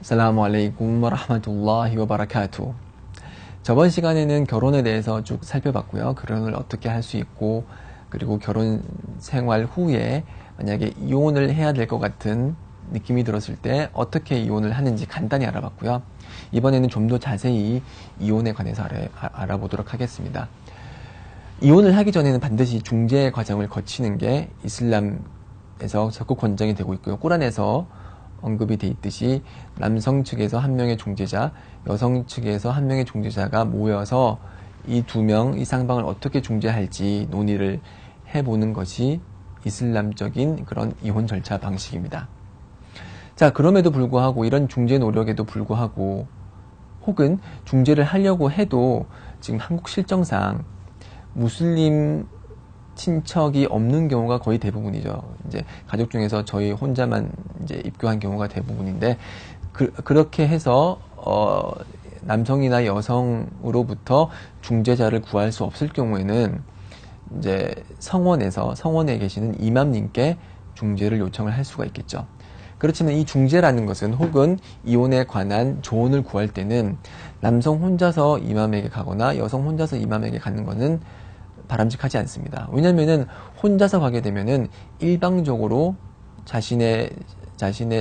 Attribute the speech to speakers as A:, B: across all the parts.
A: 살라무 알레이쿰 와라흐마툴라히 와바라카투. 저번 시간에는 결혼에 대해서 쭉 살펴봤고요. 결혼을 어떻게 할 수 있고, 그리고 결혼 생활 후에 만약에 이혼을 해야 될 것 같은 느낌이 들었을 때 어떻게 이혼을 하는지 간단히 알아봤고요. 이번에는 좀 더 자세히 이혼에 관해서 알아보도록 하겠습니다. 이혼을 하기 전에는 반드시 중재 과정을 거치는 게 이슬람에서 적극 권장이 되고 있고요. 꾸란에서 언급이 돼 있듯이 남성 측에서 한 명의 중재자, 여성 측에서 한 명의 중재자가 모여서 이 두 명, 이 쌍방을 어떻게 중재할지 논의를 해보는 것이 이슬람적인 그런 이혼 절차 방식입니다. 자, 그럼에도 불구하고 이런 중재 노력에도 불구하고 혹은 중재를 하려고 해도 지금 한국 실정상 무슬림 친척이 없는 경우가 거의 대부분이죠. 이제 가족 중에서 저희 혼자만 이제 입교한 경우가 대부분인데 그렇게 해서 남성이나 여성으로부터 중재자를 구할 수 없을 경우에는 이제 성원에 계시는 이맘님께 중재를 요청을 할 수가 있겠죠. 그렇지만 이 중재라는 것은 혹은 이혼에 관한 조언을 구할 때는 남성 혼자서 이맘에게 가거나 여성 혼자서 이맘에게 가는 것은 바람직하지 않습니다. 왜냐면은 혼자서 가게 되면은 일방적으로 자신의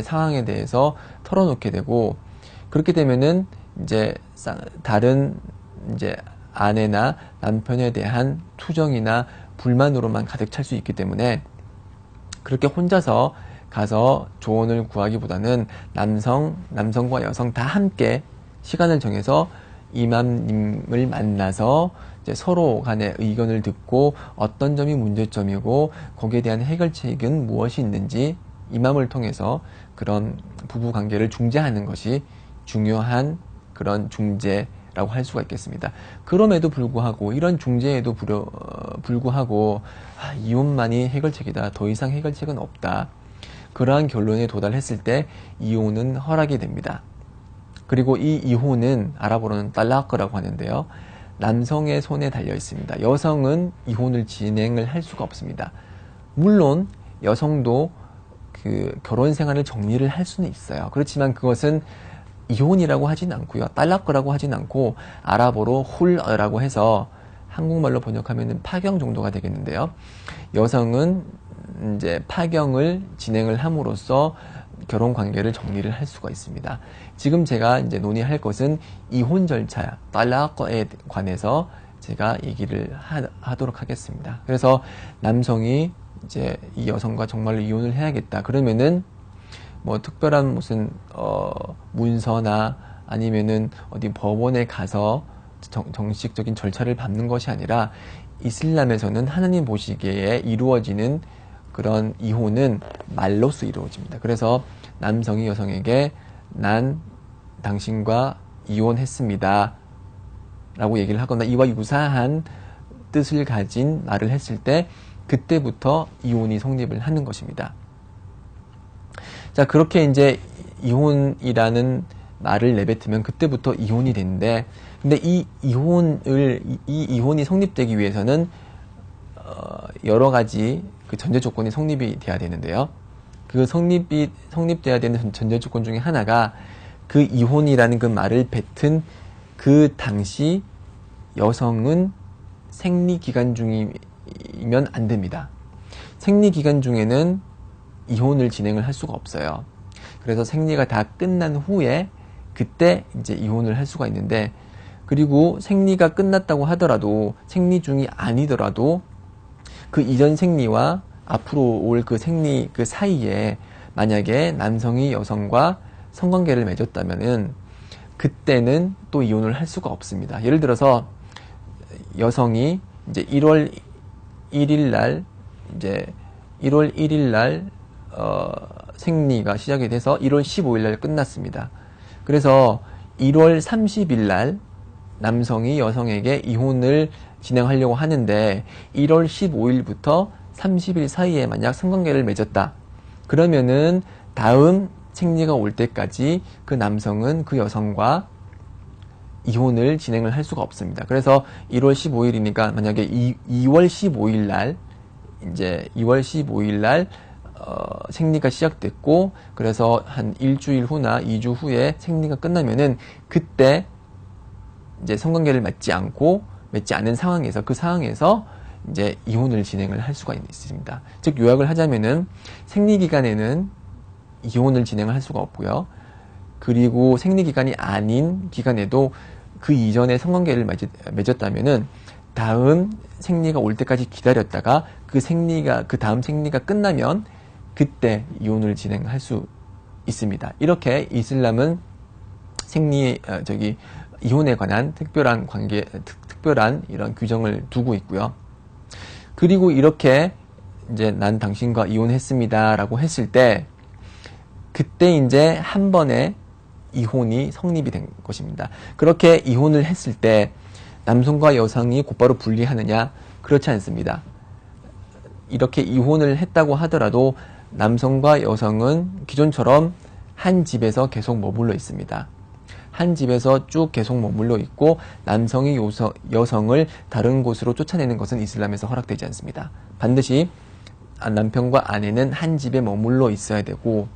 A: 상황에 대해서 털어놓게 되고, 그렇게 되면은 이제 다른 이제 아내나 남편에 대한 투정이나 불만으로만 가득 찰 수 있기 때문에 그렇게 혼자서 가서 조언을 구하기보다는 남성과 여성 다 함께 시간을 정해서 이맘님을 만나서 이제 서로 간의 의견을 듣고 어떤 점이 문제점이고 거기에 대한 해결책은 무엇이 있는지 이맘을 통해서 그런 부부 관계를 중재하는 것이 중요한 그런 중재라고 할 수가 있겠습니다. 그럼에도 불구하고 이런 중재에도 불구하고 이혼만이 해결책이다. 더 이상 해결책은 없다. 그러한 결론에 도달했을 때 이혼은 허락이 됩니다. 그리고 이 이혼은 아랍어로는 딸라크라고 하는데요. 남성의 손에 달려 있습니다. 여성은 이혼을 진행을 할 수가 없습니다. 물론 여성도 그 결혼 생활을 정리를 할 수는 있어요. 그렇지만 그것은 이혼이라고 하진 않고요. 딸라크라고 하진 않고 아랍어로 훌라고 해서 한국말로 번역하면 파경 정도가 되겠는데요. 여성은 이제 파경을 진행을 함으로써 결혼 관계를 정리를 할 수가 있습니다. 지금 제가 이제 논의할 것은 이혼 절차, 딸라크에 관해서 제가 얘기를 하도록 하겠습니다. 그래서 남성이 이제 이 여성과 정말로 이혼을 해야겠다. 그러면은 뭐 특별한 무슨 문서나 아니면은 어디 법원에 가서 정식적인 절차를 밟는 것이 아니라 이슬람에서는 하나님 보시기에 이루어지는 그런 이혼은 말로써 이루어집니다. 그래서 남성이 여성에게 난 당신과 이혼했습니다 라고 얘기를 하거나 이와 유사한 뜻을 가진 말을 했을 때 그때부터 이혼이 성립을 하는 것입니다. 자, 그렇게 이제 이혼이라는 말을 내뱉으면 그때부터 이혼이 되는데, 근데 이 이혼이 성립되기 위해서는 여러 가지 그 전제 조건이 성립이 돼야 되는데요. 그 성립돼야 되는 전제 조건 중에 하나가 그 이혼이라는 그 말을 뱉은 그 당시 여성은 생리 기간 중이면 안 됩니다. 생리 기간 중에는 이혼을 진행을 할 수가 없어요. 그래서 생리가 다 끝난 후에 그때 이제 이혼을 할 수가 있는데, 그리고 생리가 끝났다고 하더라도 생리 중이 아니더라도 그 이전 생리와 앞으로 올 그 생리 그 사이에 만약에 남성이 여성과 성관계를 맺었다면은 그때는 또 이혼을 할 수가 없습니다. 예를 들어서 여성이 이제 1월 1일 날 생리가 시작이 돼서 1월 15일 날 끝났습니다. 그래서 1월 30일 날 남성이 여성에게 이혼을 진행하려고 하는데 1월 15일부터 30일 사이에 만약 성관계를 맺었다. 그러면은 다음 생리가 올 때까지 그 남성은 그 여성과 이혼을 진행을 할 수가 없습니다. 그래서 1월 15일이니까 만약에 2월 15일 날 생리가 시작됐고, 그래서 한 일주일 후나 2주 후에 생리가 끝나면은 그때 이제 성관계를 맺지 않은 상황에서, 그 상황에서 이제 이혼을 진행을 할 수가 있습니다. 즉, 요약을 하자면은 생리기간에는 이혼을 진행을 할 수가 없고요. 그리고 생리기간이 아닌 기간에도 그 이전에 성관계를 맺었다면은 다음 생리가 올 때까지 기다렸다가 그 다음 생리가 끝나면 그때 이혼을 진행할 수 있습니다. 이렇게 이슬람은 이혼에 관한 특별한 이런 규정을 두고 있고요. 그리고 이렇게 이제 난 당신과 이혼했습니다라고 했을 때 그때 이제 한 번에 이혼이 성립이 된 것입니다. 그렇게 이혼을 했을 때 남성과 여성이 곧바로 분리하느냐? 그렇지 않습니다. 이렇게 이혼을 했다고 하더라도 남성과 여성은 기존처럼 한 집에서 계속 머물러 있습니다. 한 집에서 쭉 계속 머물러 있고 남성이 여성을 다른 곳으로 쫓아내는 것은 이슬람에서 허락되지 않습니다. 반드시 남편과 아내는 한 집에 머물러 있어야 되고,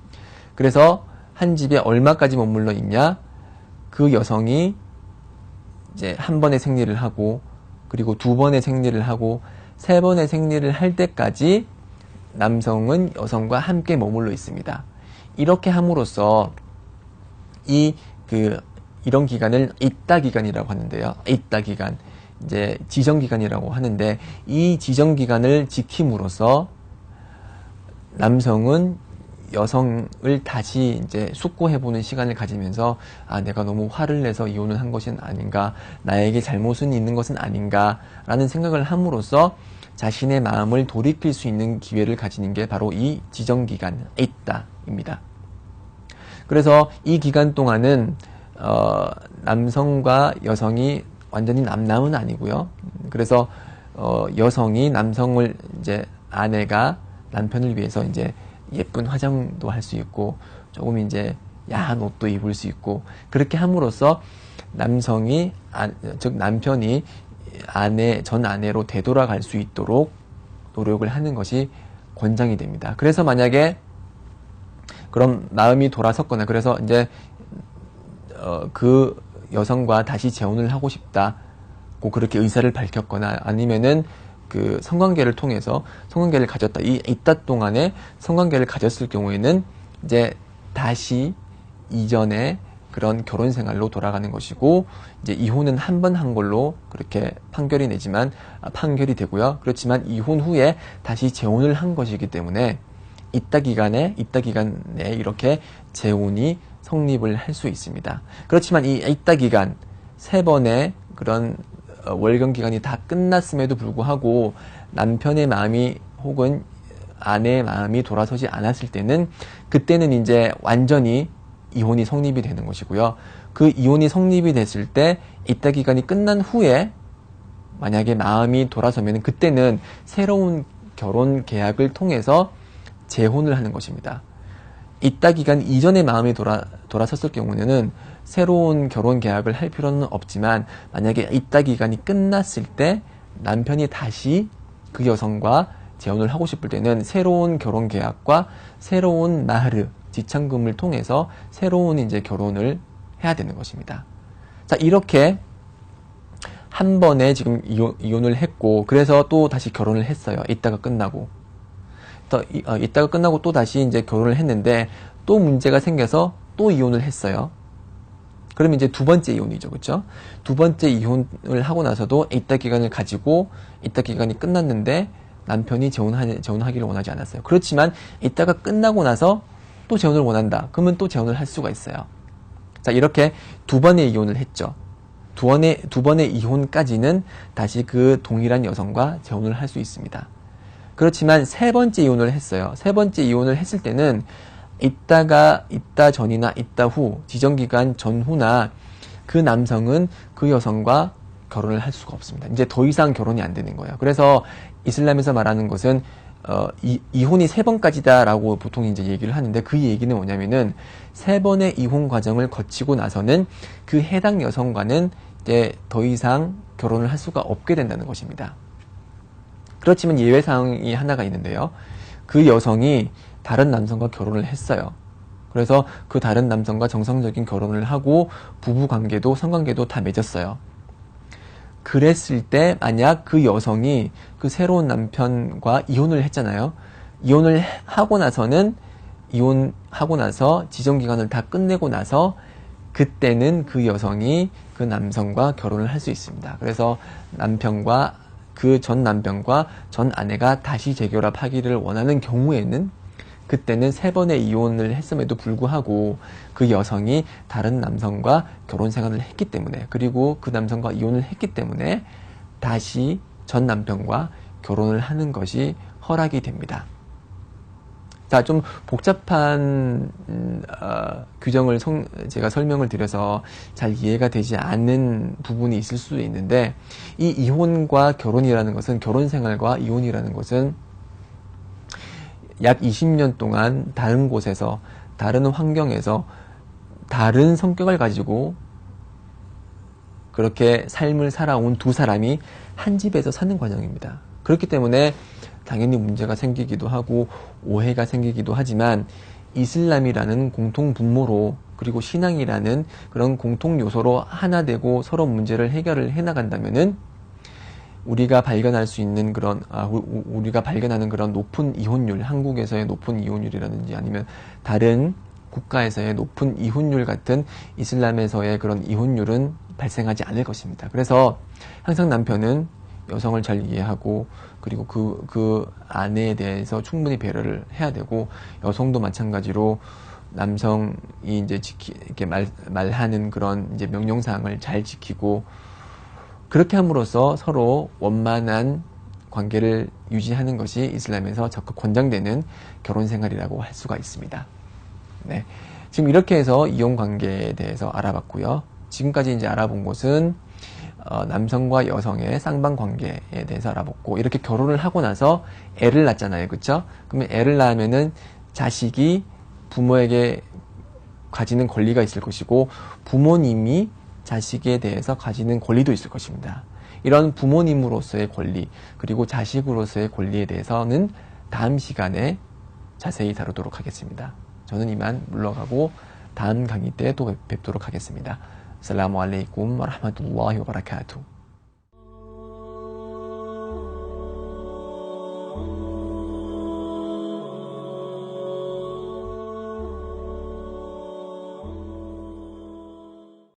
A: 그래서 한 집에 얼마까지 머물러 있냐? 그 여성이 이제 한 번의 생리를 하고, 그리고 두 번의 생리를 하고, 세 번의 생리를 할 때까지 남성은 여성과 함께 머물러 있습니다. 이렇게 함으로써 이런 기간을 idda 기간이라고 하는데요. idda 기간, 이제 지정 기간이라고 하는데, 이 지정 기간을 지킴으로써 남성은 여성을 다시 이제 숙고해보는 시간을 가지면서, 내가 너무 화를 내서 이혼을 한 것은 아닌가, 나에게 잘못은 있는 것은 아닌가라는 생각을 함으로써 자신의 마음을 돌이킬 수 있는 기회를 가지는 게 바로 이 지정 기간, idda입니다. 그래서 이 기간 동안은 남성과 여성이 완전히 남남은 아니고요. 그래서 여성이 남성을 이제 아내가 남편을 위해서 이제 예쁜 화장도 할 수 있고 조금 이제 야한 옷도 입을 수 있고, 그렇게 함으로써 즉 남편이 전 아내로 되돌아갈 수 있도록 노력을 하는 것이 권장이 됩니다. 그래서 만약에 그럼 마음이 돌아섰거나, 그래서 이제 그 여성과 다시 재혼을 하고 싶다고 그렇게 의사를 밝혔거나, 아니면은 그 성관계를 통해서 성관계를 가졌다, 이따 동안에 성관계를 가졌을 경우에는 이제 다시 이전에 그런 결혼 생활로 돌아가는 것이고, 이제 이혼은 한 번 한 걸로 그렇게 판결이 되고요. 그렇지만 이혼 후에 다시 재혼을 한 것이기 때문에 idda 기간에 이렇게 재혼이 성립을 할 수 있습니다. 그렇지만 이 idda 기간, 세 번의 그런 월경 기간이 다 끝났음에도 불구하고 남편의 마음이 혹은 아내의 마음이 돌아서지 않았을 때는, 그때는 이제 완전히 이혼이 성립이 되는 것이고요. 그 이혼이 성립이 됐을 때 idda 기간이 끝난 후에 만약에 마음이 돌아서면 그때는 새로운 결혼 계약을 통해서 재혼을 하는 것입니다. idda 기간 이전에 마음이 돌아섰을 경우에는 새로운 결혼 계약을 할 필요는 없지만, 만약에 idda 기간이 끝났을 때 남편이 다시 그 여성과 재혼을 하고 싶을 때는 새로운 결혼 계약과 새로운 마흐르, 지참금을 통해서 새로운 이제 결혼을 해야 되는 것입니다. 자, 이렇게 한 번에 지금 이혼을 했고, 그래서 또 다시 결혼을 했어요. idda가 끝나고. idda가 끝나고 또 다시 이제 결혼을 했는데 또 문제가 생겨서 또 이혼을 했어요. 그러면 이제 두 번째 이혼이죠. 그렇죠? 두 번째 이혼을 하고 나서도 idda 기간을 가지고 idda 기간이 끝났는데 남편이 재혼하기를 원하지 않았어요. 그렇지만 idda가 끝나고 나서 또 재혼을 원한다. 그러면 또 재혼을 할 수가 있어요. 자, 이렇게 두 번의 이혼을 했죠. 두 번의 이혼까지는 다시 그 동일한 여성과 재혼을 할 수 있습니다. 그렇지만 세 번째 이혼을 했어요. 세 번째 이혼을 했을 때는 idda 전이나 idda 후, 지정기간 전후나 그 남성은 그 여성과 결혼을 할 수가 없습니다. 이제 더 이상 결혼이 안 되는 거예요. 그래서 이슬람에서 말하는 것은 이혼이 세 번까지다라고 보통 이제 얘기를 하는데, 그 얘기는 뭐냐면은 세 번의 이혼 과정을 거치고 나서는 그 해당 여성과는 이제 더 이상 결혼을 할 수가 없게 된다는 것입니다. 그렇지만 예외 사항이 하나가 있는데요. 그 여성이 다른 남성과 결혼을 했어요. 그래서 그 다른 남성과 정상적인 결혼을 하고 부부 관계도 성관계도 다 맺었어요. 그랬을 때 만약 그 여성이 그 새로운 남편과 이혼을 했잖아요. 이혼을 하고 나서는 이혼하고 나서 지정기간을 다 끝내고 나서 그때는 그 여성이 그 남성과 결혼을 할 수 있습니다. 그래서 남편과 그 전 남편과 전 아내가 다시 재결합하기를 원하는 경우에는 그때는 3번의 이혼을 했음에도 불구하고 그 여성이 다른 남성과 결혼 생활을 했기 때문에 그리고 그 남성과 이혼을 했기 때문에 다시 전 남편과 결혼을 하는 것이 허락이 됩니다. 자, 좀 복잡한 규정을 제가 설명을 드려서 잘 이해가 되지 않는 부분이 있을 수도 있는데 이 이혼과 결혼이라는 것은 결혼 생활과 이혼이라는 것은 약 20년 동안 다른 곳에서 다른 환경에서 다른 성격을 가지고 그렇게 삶을 살아온 두 사람이 한 집에서 사는 과정입니다. 그렇기 때문에 당연히 문제가 생기기도 하고 오해가 생기기도 하지만 이슬람이라는 공통 분모로 그리고 신앙이라는 그런 공통 요소로 하나 되고 서로 문제를 해결을 해나간다면은 우리가 발견할 수 있는 그런 우리가 발견하는 그런 높은 이혼율, 한국에서의 높은 이혼율이라든지 아니면 다른 국가에서의 높은 이혼율 같은 이슬람에서의 그런 이혼율은 발생하지 않을 것입니다. 그래서 항상 남편은 여성을 잘 이해하고 그리고 그 아내에 대해서 충분히 배려를 해야 되고 여성도 마찬가지로 남성이 이제 이렇게 말하는 그런 이제 명령사항을 잘 지키고 그렇게 함으로써 서로 원만한 관계를 유지하는 것이 이슬람에서 적극 권장되는 결혼 생활이라고 할 수가 있습니다. 네. 지금 이렇게 해서 이혼 관계에 대해서 알아봤고요. 지금까지 이제 알아본 것은 남성과 여성의 쌍방 관계에 대해서 알아봤고 이렇게 결혼을 하고 나서 애를 낳잖아요. 그렇죠? 그러면 애를 낳으면은 자식이 부모에게 가지는 권리가 있을 것이고 부모님이 자식에 대해서 가지는 권리도 있을 것입니다. 이런 부모님으로서의 권리 그리고 자식으로서의 권리에 대해서는 다음 시간에 자세히 다루도록 하겠습니다. 저는 이만 물러가고 다음 강의 때 또 뵙도록 하겠습니다. 아살라무 알레이쿰 와 라흐마툴라히 와 바라카투.